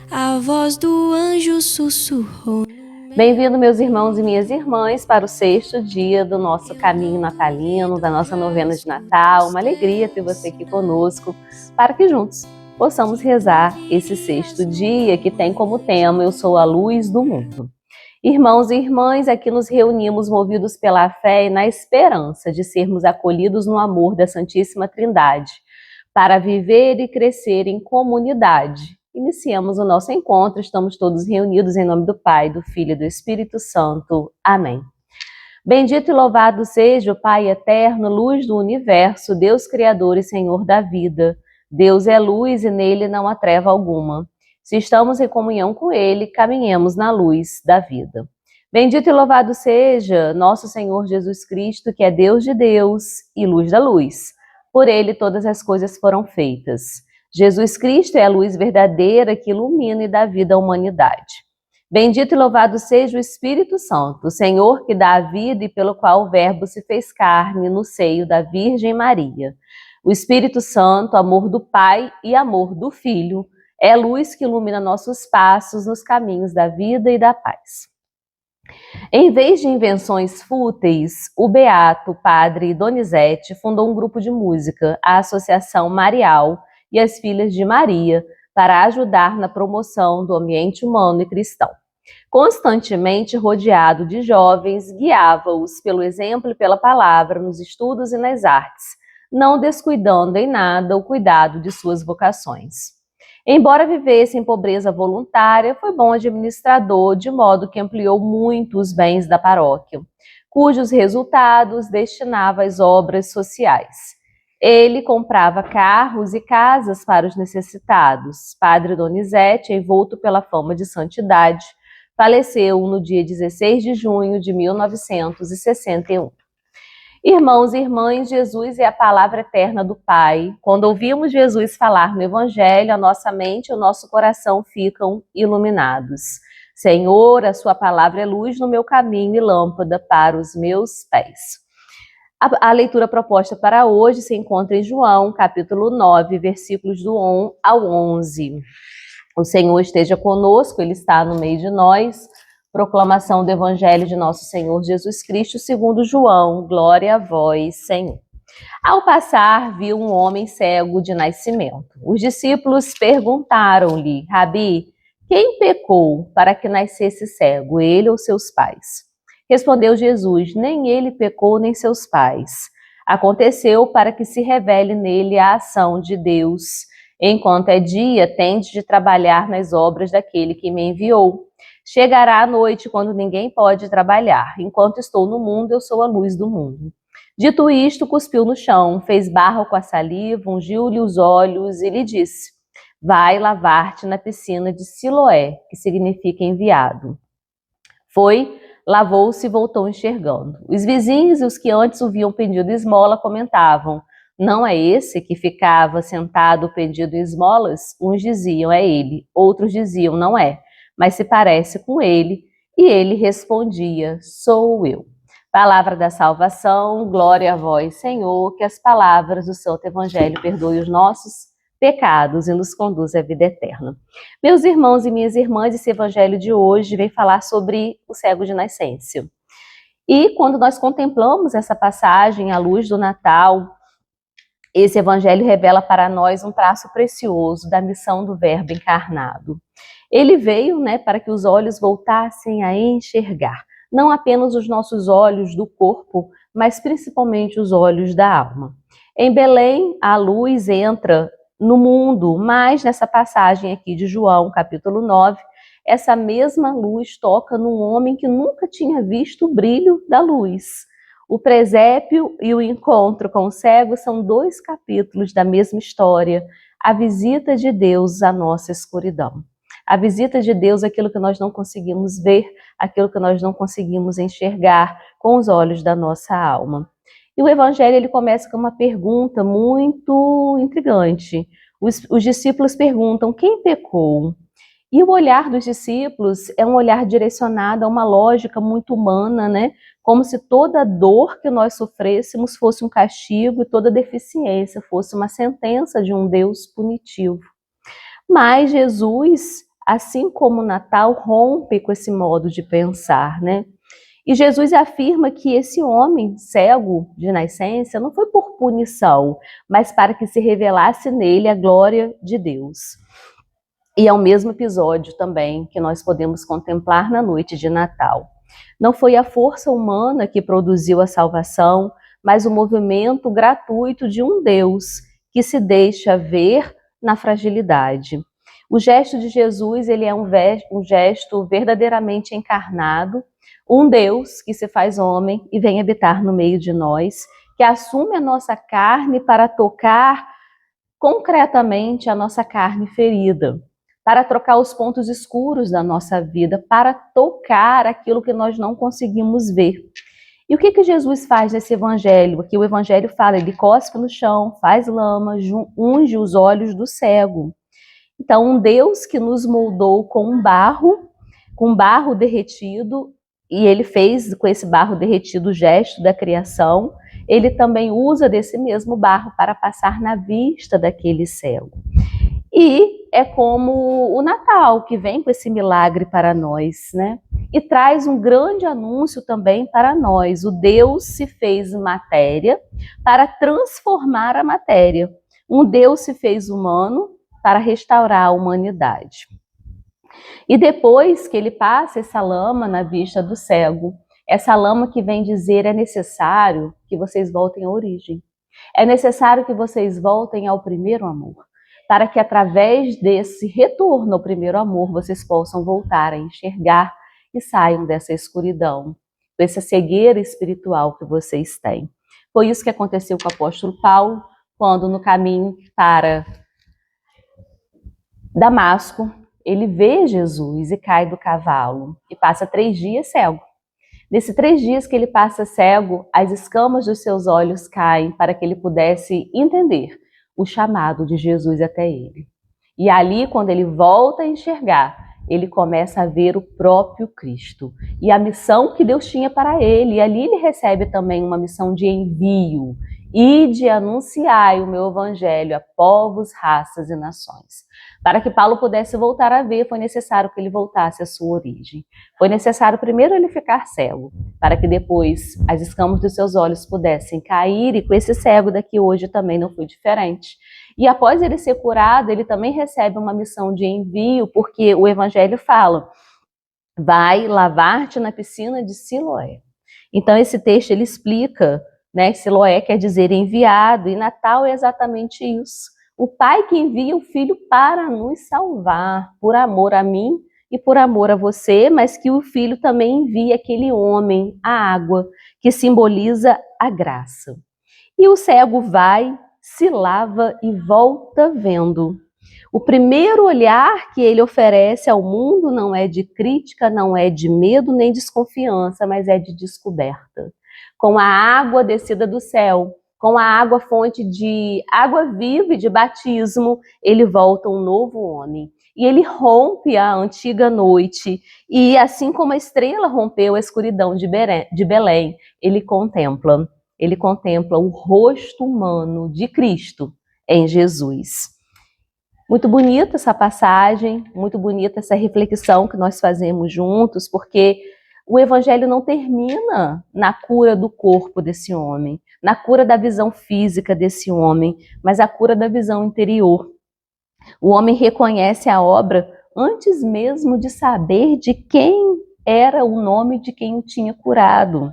A voz do anjo sussurrou. Bem-vindo, meus irmãos e minhas irmãs, para o 6º dia do nosso caminho natalino, da nossa novena de Natal. Uma alegria ter você aqui conosco, para que juntos possamos rezar esse 6º dia que tem como tema Eu sou a luz do mundo. Irmãos e irmãs, aqui nos reunimos movidos pela fé e na esperança de sermos acolhidos no amor da Santíssima Trindade, para viver e crescer em comunidade. Iniciamos o nosso encontro, estamos todos reunidos em nome do Pai, do Filho e do Espírito Santo. Amém. Bendito e louvado seja o Pai eterno, luz do universo, Deus Criador e Senhor da vida. Deus é luz e nele não há treva alguma. Se estamos em comunhão com ele, caminhemos na luz da vida. Bendito e louvado seja nosso Senhor Jesus Cristo, que é Deus de Deus e luz da luz. Por ele todas as coisas foram feitas. Jesus Cristo é a luz verdadeira que ilumina e dá vida à humanidade. Bendito e louvado seja o Espírito Santo, o Senhor que dá a vida e pelo qual o Verbo se fez carne no seio da Virgem Maria. O Espírito Santo, amor do Pai e amor do Filho, é luz que ilumina nossos passos nos caminhos da vida e da paz. Em vez de invenções fúteis, o beato padre Donizete fundou um grupo de música, a Associação Marial e as Filhas de Maria, para ajudar na promoção do ambiente humano e cristão. Constantemente rodeado de jovens, guiava-os pelo exemplo e pela palavra nos estudos e nas artes, não descuidando em nada o cuidado de suas vocações. Embora vivesse em pobreza voluntária, foi bom administrador, de modo que ampliou muito os bens da paróquia, cujos resultados destinava às obras sociais. Ele comprava carros e casas para os necessitados. Padre Donizete, envolto pela fama de santidade, faleceu no dia 16 de junho de 1961. Irmãos e irmãs, Jesus é a palavra eterna do Pai. Quando ouvimos Jesus falar no Evangelho, a nossa mente e o nosso coração ficam iluminados. Senhor, a sua palavra é luz no meu caminho e lâmpada para os meus pés. A leitura proposta para hoje se encontra em João, capítulo 9, versículos do 1 ao 11. O Senhor esteja conosco, Ele está no meio de nós. Proclamação do Evangelho de nosso Senhor Jesus Cristo, segundo João. Glória a vós, Senhor. Ao passar, viu um homem cego de nascimento. Os discípulos perguntaram-lhe: Rabi, quem pecou para que nascesse cego, ele ou seus pais? Respondeu Jesus: nem ele pecou, nem seus pais. Aconteceu para que se revele nele a ação de Deus. Enquanto é dia, tende de trabalhar nas obras daquele que me enviou. Chegará a noite, quando ninguém pode trabalhar. Enquanto estou no mundo, eu sou a luz do mundo. Dito isto, cuspiu no chão, fez barro com a saliva, ungiu-lhe os olhos e lhe disse: vai lavar-te na piscina de Siloé, que significa enviado. Foi, lavou-se e voltou enxergando. Os vizinhos e os que antes o viam pedindo esmola comentavam: não é esse que ficava sentado pedindo esmolas? Uns diziam: é ele. Outros diziam: não é, mas se parece com ele. E ele respondia: sou eu. Palavra da salvação, glória a vós, Senhor, que as palavras do Santo Evangelho perdoem os nossos pecados e nos conduz à vida eterna. Meus irmãos e minhas irmãs, esse evangelho de hoje vem falar sobre o cego de nascença. E quando nós contemplamos essa passagem à luz do Natal, esse evangelho revela para nós um traço precioso da missão do Verbo encarnado. Ele veio, para que os olhos voltassem a enxergar, não apenas os nossos olhos do corpo, mas principalmente os olhos da alma. Em Belém, a luz entra no mundo, mas nessa passagem aqui de João, capítulo 9, essa mesma luz toca num homem que nunca tinha visto o brilho da luz. O presépio e o encontro com o cego são 2 capítulos da mesma história, a visita de Deus à nossa escuridão. A visita de Deus, aquilo que nós não conseguimos ver, aquilo que nós não conseguimos enxergar com os olhos da nossa alma. E o Evangelho ele começa com uma pergunta muito intrigante. Os discípulos perguntam: quem pecou? E o olhar dos discípulos é um olhar direcionado a uma lógica muito humana, Como se toda dor que nós sofrêssemos fosse um castigo e toda deficiência fosse uma sentença de um Deus punitivo. Mas Jesus assim como o Natal rompe com esse modo de pensar, né? E Jesus afirma que esse homem cego de nascença não foi por punição, mas para que se revelasse nele a glória de Deus. E é o mesmo episódio também que nós podemos contemplar na noite de Natal. Não foi a força humana que produziu a salvação, mas o movimento gratuito de um Deus que se deixa ver na fragilidade. O gesto de Jesus, ele é um gesto verdadeiramente encarnado, um Deus que se faz homem e vem habitar no meio de nós, que assume a nossa carne para tocar concretamente a nossa carne ferida, para trocar os pontos escuros da nossa vida, para tocar aquilo que nós não conseguimos ver. E o que Jesus faz nesse evangelho? Aqui o evangelho fala, ele cospe no chão, faz lama, unge os olhos do cego. Então, um Deus que nos moldou com barro derretido, e ele fez com esse barro derretido o gesto da criação, ele também usa desse mesmo barro para passar na vista daquele cego. E é como o Natal, que vem com esse milagre para nós, né? E traz um grande anúncio também para nós. O Deus se fez matéria para transformar a matéria. Um Deus se fez humano para restaurar a humanidade. E depois que ele passa essa lama na vista do cego, essa lama que vem dizer é necessário que vocês voltem à origem. É necessário que vocês voltem ao primeiro amor, para que através desse retorno ao primeiro amor vocês possam voltar a enxergar e saiam dessa escuridão, dessa cegueira espiritual que vocês têm. Foi isso que aconteceu com o apóstolo Paulo, quando no caminho para Damasco, ele vê Jesus e cai do cavalo e passa 3 dias cego. Nesses 3 dias que ele passa cego, as escamas dos seus olhos caem para que ele pudesse entender o chamado de Jesus até ele. E ali, quando ele volta a enxergar, ele começa a ver o próprio Cristo e a missão que Deus tinha para ele. E ali ele recebe também uma missão de envio e de anunciar o meu evangelho a povos, raças e nações. Para que Paulo pudesse voltar a ver, foi necessário que ele voltasse à sua origem. Foi necessário primeiro ele ficar cego, para que depois as escamas dos seus olhos pudessem cair, e com esse cego daqui hoje também não foi diferente. E após ele ser curado, ele também recebe uma missão de envio, porque o evangelho fala, vai lavar-te na piscina de Siloé. Então esse texto ele explica, né, Siloé quer dizer enviado, e Natal é exatamente isso. O Pai que envia o Filho para nos salvar, por amor a mim e por amor a você, mas que o Filho também envia aquele homem, a água, que simboliza a graça. E o cego vai, se lava e volta vendo. O primeiro olhar que ele oferece ao mundo não é de crítica, não é de medo nem desconfiança, mas é de descoberta. Com a água descida do céu, com a água fonte de água viva e de batismo, ele volta um novo homem. E ele rompe a antiga noite. E assim como a estrela rompeu a escuridão de Belém, ele contempla o rosto humano de Cristo em Jesus. Muito bonita essa passagem, muito bonita essa reflexão que nós fazemos juntos, porque o evangelho não termina na cura do corpo desse homem, na cura da visão física desse homem, mas a cura da visão interior. O homem reconhece a obra antes mesmo de saber de quem era o nome de quem o tinha curado.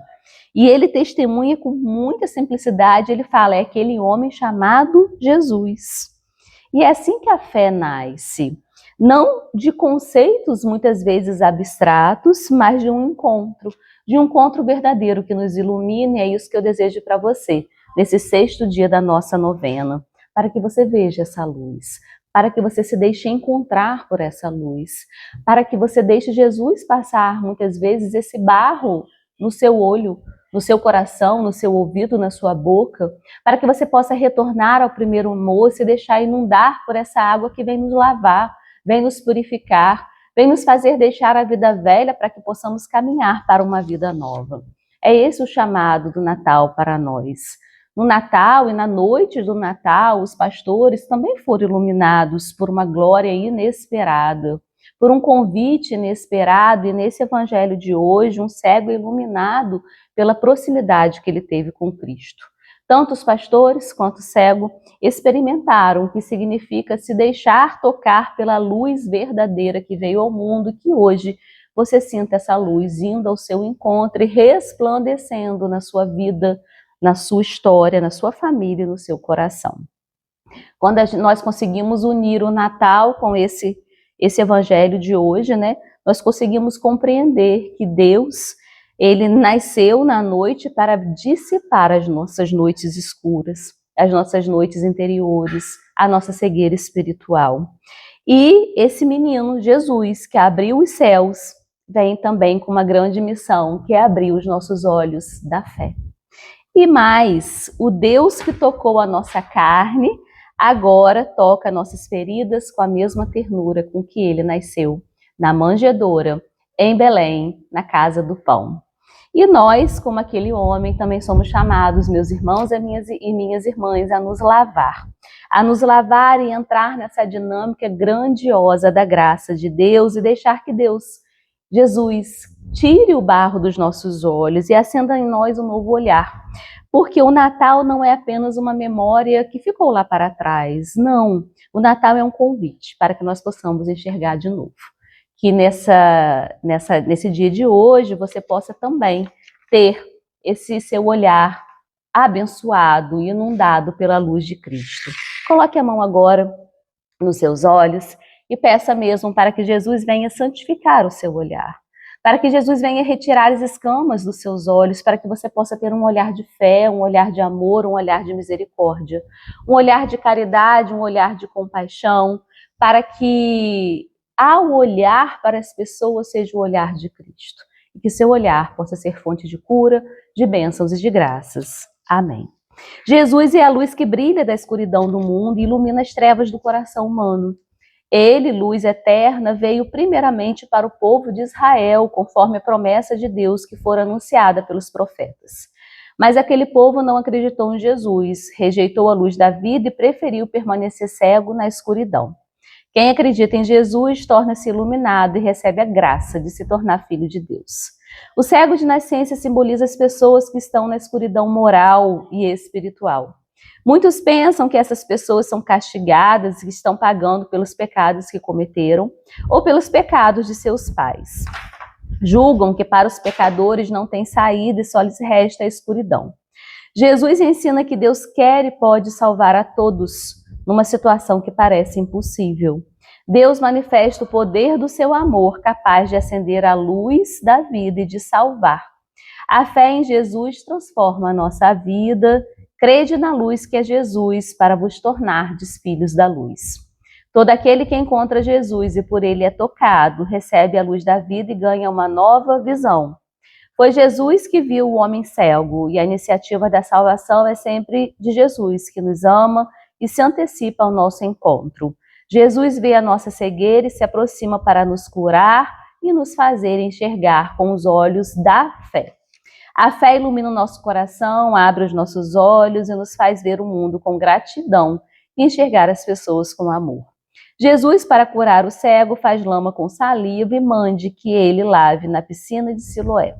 E ele testemunha com muita simplicidade, ele fala, é aquele homem chamado Jesus. E é assim que a fé nasce. Não de conceitos muitas vezes abstratos, mas de um encontro verdadeiro que nos ilumine. É isso que eu desejo para você, nesse 6º dia da nossa novena, para que você veja essa luz, para que você se deixe encontrar por essa luz, para que você deixe Jesus passar muitas vezes esse barro no seu olho, no seu coração, no seu ouvido, na sua boca, para que você possa retornar ao primeiro amor, se deixar inundar por essa água que vem nos lavar, vem nos purificar, vem nos fazer deixar a vida velha para que possamos caminhar para uma vida nova. É esse o chamado do Natal para nós. No Natal e na noite do Natal, os pastores também foram iluminados por uma glória inesperada, por um convite inesperado, e nesse evangelho de hoje, um cego iluminado pela proximidade que ele teve com Cristo. Tanto os pastores quanto o cego experimentaram o que significa se deixar tocar pela luz verdadeira que veio ao mundo, e que hoje você sinta essa luz indo ao seu encontro e resplandecendo na sua vida, na sua história, na sua família e no seu coração. Quando nós conseguimos unir o Natal com esse evangelho de hoje, né, nós conseguimos compreender que Deus, ele nasceu na noite para dissipar as nossas noites escuras, as nossas noites interiores, a nossa cegueira espiritual. E esse menino, Jesus, que abriu os céus, vem também com uma grande missão, que é abrir os nossos olhos da fé. E mais, o Deus que tocou a nossa carne, agora toca nossas feridas com a mesma ternura com que ele nasceu, na manjedoura, em Belém, na casa do pão. E nós, como aquele homem, também somos chamados, meus irmãos e minhas irmãs, a nos lavar e entrar nessa dinâmica grandiosa da graça de Deus e deixar que Deus, Jesus, tire o barro dos nossos olhos e acenda em nós um novo olhar. Porque o Natal não é apenas uma memória que ficou lá para trás. Não, o Natal é um convite para que nós possamos enxergar de novo. Que nesse dia de hoje você possa também ter esse seu olhar abençoado e inundado pela luz de Cristo. Coloque a mão agora nos seus olhos e peça mesmo para que Jesus venha santificar o seu olhar. Para que Jesus venha retirar as escamas dos seus olhos, para que você possa ter um olhar de fé, um olhar de amor, um olhar de misericórdia, um olhar de caridade, um olhar de compaixão, para que ao olhar para as pessoas seja o olhar de Cristo, e que seu olhar possa ser fonte de cura, de bênçãos e de graças. Amém. Jesus é a luz que brilha da escuridão do mundo e ilumina as trevas do coração humano. Ele, luz eterna, veio primeiramente para o povo de Israel, conforme a promessa de Deus que fora anunciada pelos profetas. Mas aquele povo não acreditou em Jesus, rejeitou a luz da vida e preferiu permanecer cego na escuridão. Quem acredita em Jesus torna-se iluminado e recebe a graça de se tornar filho de Deus. O cego de nascença simboliza as pessoas que estão na escuridão moral e espiritual. Muitos pensam que essas pessoas são castigadas e estão pagando pelos pecados que cometeram ou pelos pecados de seus pais. Julgam que para os pecadores não tem saída e só lhes resta a escuridão. Jesus ensina que Deus quer e pode salvar a todos numa situação que parece impossível. Deus manifesta o poder do seu amor, capaz de acender a luz da vida e de salvar. A fé em Jesus transforma a nossa vida. Crede na luz que é Jesus, para vos tornardes filhos da luz. Todo aquele que encontra Jesus e por ele é tocado, recebe a luz da vida e ganha uma nova visão. Foi Jesus que viu o homem cego, e a iniciativa da salvação é sempre de Jesus, que nos ama e se antecipa ao nosso encontro. Jesus vê a nossa cegueira e se aproxima para nos curar e nos fazer enxergar com os olhos da fé. A fé ilumina o nosso coração, abre os nossos olhos e nos faz ver o mundo com gratidão e enxergar as pessoas com amor. Jesus, para curar o cego, faz lama com saliva e mande que ele lave na piscina de Siloé.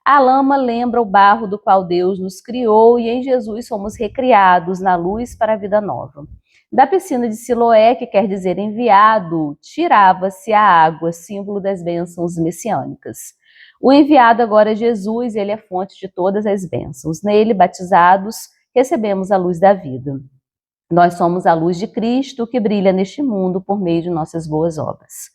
A lama lembra o barro do qual Deus nos criou e em Jesus somos recriados na luz para a vida nova. Da piscina de Siloé, que quer dizer enviado, tirava-se a água, símbolo das bênçãos messiânicas. O enviado agora é Jesus, ele é fonte de todas as bênçãos. Nele, batizados, recebemos a luz da vida. Nós somos a luz de Cristo que brilha neste mundo por meio de nossas boas obras.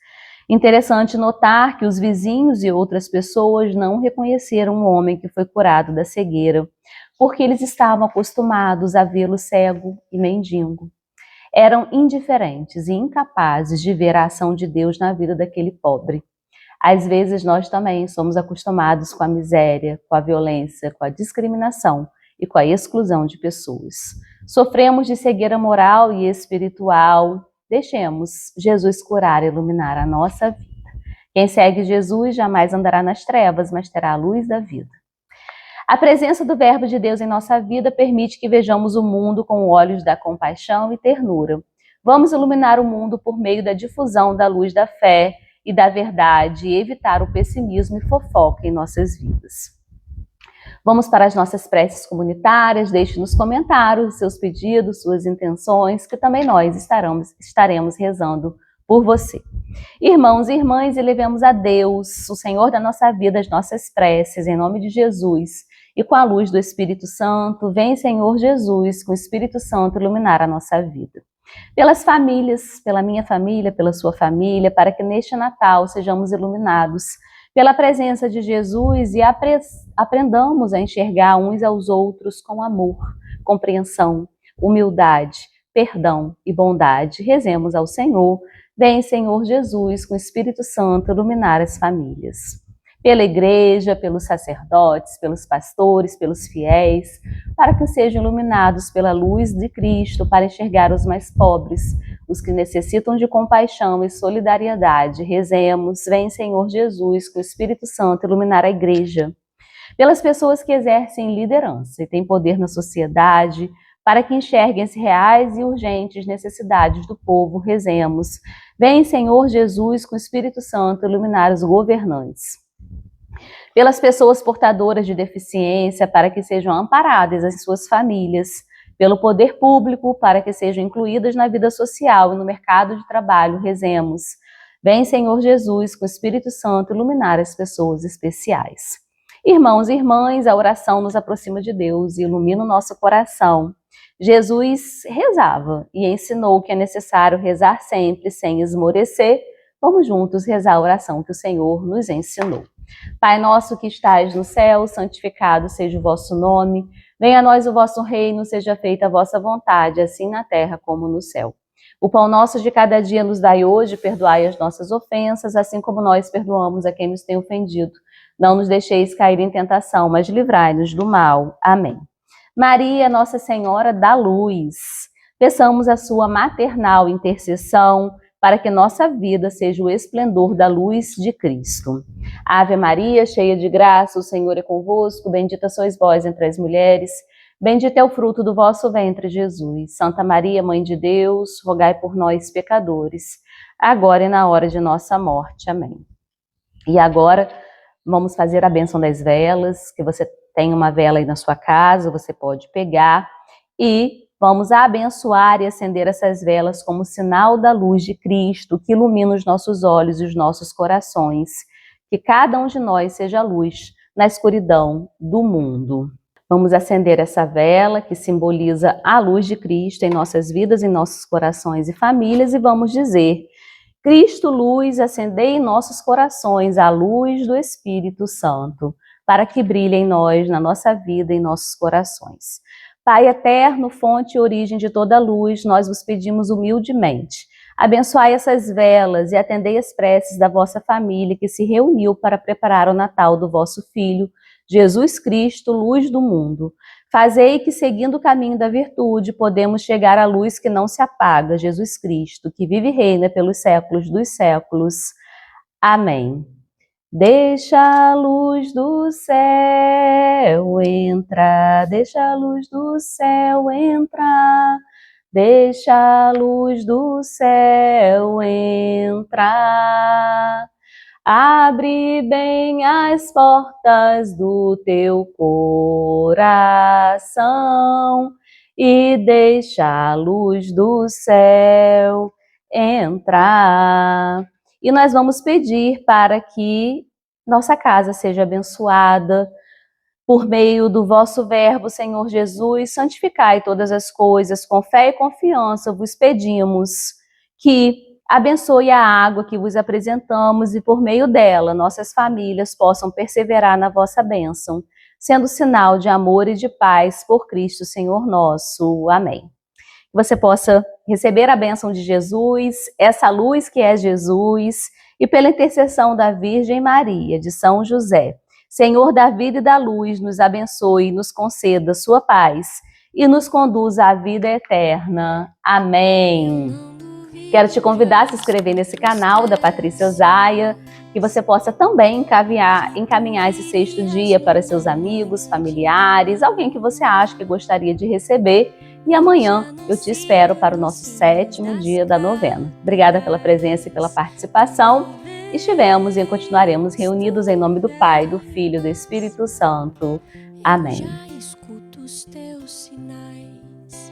Interessante notar que os vizinhos e outras pessoas não reconheceram o homem que foi curado da cegueira, porque eles estavam acostumados a vê-lo cego e mendigo. Eram indiferentes e incapazes de ver a ação de Deus na vida daquele pobre. Às vezes nós também somos acostumados com a miséria, com a violência, com a discriminação e com a exclusão de pessoas. Sofremos de cegueira moral e espiritual. Deixemos Jesus curar e iluminar a nossa vida. Quem segue Jesus jamais andará nas trevas, mas terá a luz da vida. A presença do Verbo de Deus em nossa vida permite que vejamos o mundo com olhos da compaixão e ternura. Vamos iluminar o mundo por meio da difusão da luz da fé e da verdade e evitar o pessimismo e fofoca em nossas vidas. Vamos para as nossas preces comunitárias. Deixe nos comentários seus pedidos, suas intenções, que também nós estaremos rezando por você. Irmãos e irmãs, elevemos a Deus, o Senhor da nossa vida, as nossas preces, em nome de Jesus. E com a luz do Espírito Santo, vem, Senhor Jesus, com o Espírito Santo iluminar a nossa vida. Pelas famílias, pela minha família, pela sua família, para que neste Natal sejamos iluminados pela presença de Jesus e aprendamos a enxergar uns aos outros com amor, compreensão, humildade, perdão e bondade. Rezemos ao Senhor. Vem, Senhor Jesus, com o Espírito Santo iluminar as famílias. Pela igreja, pelos sacerdotes, pelos pastores, pelos fiéis, para que sejam iluminados pela luz de Cristo, para enxergar os mais pobres, os que necessitam de compaixão e solidariedade. Rezemos, vem, Senhor Jesus, com o Espírito Santo iluminar a igreja. Pelas pessoas que exercem liderança e têm poder na sociedade, para que enxerguem as reais e urgentes necessidades do povo. Rezemos, vem, Senhor Jesus, com o Espírito Santo iluminar os governantes. Pelas pessoas portadoras de deficiência, para que sejam amparadas as suas famílias, pelo poder público, para que sejam incluídas na vida social e no mercado de trabalho. Rezemos. Vem, Senhor Jesus, com o Espírito Santo iluminar as pessoas especiais. Irmãos e irmãs, a oração nos aproxima de Deus e ilumina o nosso coração. Jesus rezava e ensinou que é necessário rezar sempre, sem esmorecer. Vamos juntos rezar a oração que o Senhor nos ensinou. Pai nosso que estais no céu, santificado seja o vosso nome. Venha a nós o vosso reino, seja feita a vossa vontade, assim na terra como no céu. O pão nosso de cada dia nos dai hoje, perdoai as nossas ofensas, assim como nós perdoamos a quem nos tem ofendido. Não nos deixeis cair em tentação, mas livrai-nos do mal. Amém. Maria, Nossa Senhora da Luz, peçamos a sua maternal intercessão, para que nossa vida seja o esplendor da luz de Cristo. Ave Maria, cheia de graça, o Senhor é convosco, bendita sois vós entre as mulheres, bendito é o fruto do vosso ventre, Jesus. Santa Maria, Mãe de Deus, rogai por nós, pecadores, agora e na hora de nossa morte. Amém. E agora, vamos fazer a bênção das velas, que você tem uma vela aí na sua casa, você pode pegar e vamos abençoar e acender essas velas como sinal da luz de Cristo, que ilumina os nossos olhos e os nossos corações. Que cada um de nós seja luz na escuridão do mundo. Vamos acender essa vela que simboliza a luz de Cristo em nossas vidas, em nossos corações e famílias, e vamos dizer: Cristo, luz, acendei em nossos corações a luz do Espírito Santo, para que brilhe em nós, na nossa vida, em nossos corações. Pai eterno, fonte e origem de toda luz, nós vos pedimos humildemente. Abençoai essas velas e atendei as preces da vossa família que se reuniu para preparar o Natal do vosso Filho, Jesus Cristo, luz do mundo. Fazei que, seguindo o caminho da virtude, podemos chegar à luz que não se apaga, Jesus Cristo, que vive e reina pelos séculos dos séculos. Amém. Deixa a luz do céu entrar, deixa a luz do céu entrar, deixa a luz do céu entrar. Abre bem as portas do teu coração e deixa a luz do céu entrar. E nós vamos pedir para que nossa casa seja abençoada por meio do vosso verbo, Senhor Jesus. Santificai todas as coisas, com fé e confiança vos pedimos que abençoe a água que vos apresentamos e por meio dela nossas famílias possam perseverar na vossa bênção, sendo sinal de amor e de paz por Cristo, Senhor nosso. Amém. Que você possa receber a bênção de Jesus, essa luz que é Jesus, e pela intercessão da Virgem Maria, de São José, Senhor da vida e da luz, nos abençoe, nos conceda sua paz e nos conduza à vida eterna. Amém. Quero te convidar a se inscrever nesse canal da Patrícia Osaia, que você possa também encaminhar esse sexto dia para seus amigos, familiares, alguém que você acha que gostaria de receber. E amanhã eu te espero para o nosso 7º dia da novena. Obrigada pela presença e pela participação. Estivemos e continuaremos reunidos em nome do Pai, do Filho e do Espírito Santo. Amém. Já escuto os teus sinais.